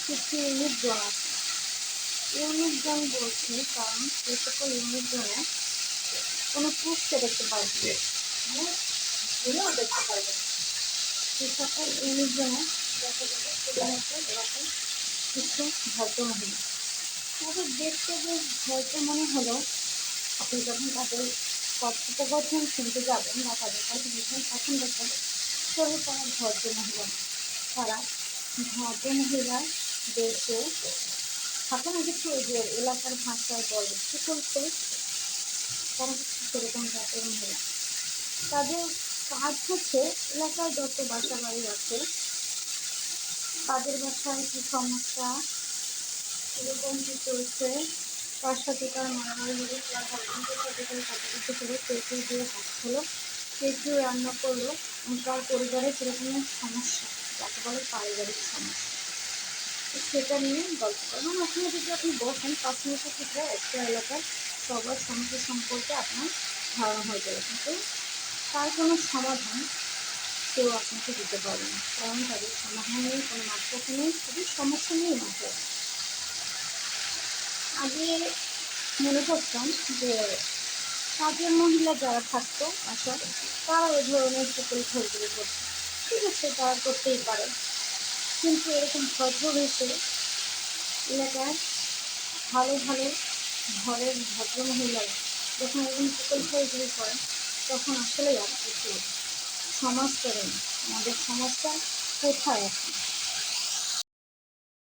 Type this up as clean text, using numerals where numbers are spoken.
কিছু ইউনিক জন আছে। ইউনিক জন বলছি কারণ সে সকল ইউনিক জনে কোনো প্রুফকে দেখতে পারবে না, মানে ভুলেও দেখতে পারবে না। সে সকল ইউনিক জনে দেখা যাবে শুধুমাত্র এরকম কিছু ভদ্রমহিলা। তাদের দেখতে বেশ ভদ্র মনে হলেও আপনি যখন তাদের কথোপকথন শুনতে যাবেন বা তাদের কথা বুঝবেন তখন দেখবেন তবে তারা ভদ্রমহিলা না। তারা ভদ্রমহিলার দেশে থাকে না কিছু যে এলাকার ভাষায় বলে কি বলছে, তারা হচ্ছে সেরকম জাতের মহিলা। তাদের কাজ হচ্ছে এলাকায় যত বাসা বাড়ি আছে তাদের বাসায় কি সমস্যা, এরকম কি চলছে, তার সাথে তার মারামারি হলো, তার হাজবেন্ডের সাথে তার কাটাকাটি হলো, কেউ কেউ দিয়ে হাত হলো, কেউ কেউ রান্না করলো, তার পরিবারে সেরকমের সমস্যা, যাকে বলে পারিবারিক সমস্যা, তো সেটা নিয়ে গল্প করে। এবং ওখানে যদি আপনি বসেন 5 মিনিটের ক্ষেত্রে একটা এলাকার সবার সমস্যা সম্পর্কে আপনার ধারণা হয়ে যাবে, কিন্তু তার কোনো সমাধান কেউ আপনাকে দিতে পারবে না, কারণ তাদের সমাধান নেই, কোনো মাত্রাকে নেই, তাদের সমস্যা নিয়েই মাত্রা। আগে মনে করতাম যে কাজের মহিলা যারা থাকতো বাসায় তারা এ ধরনের সকল ঘরগুলো করতো, ঠিক আছে তারা করতেই পারে, কিন্তু এরকম ভদ্রবেশে এলাকার ভালো ভালো ঘরের ভদ্রমহিলারা যখন এরকম সকল ঘরগুলো করেন তখন আসলেই আর কিছু সমাজটা নেই। আমাদের সমাজটা কোথায় এখন?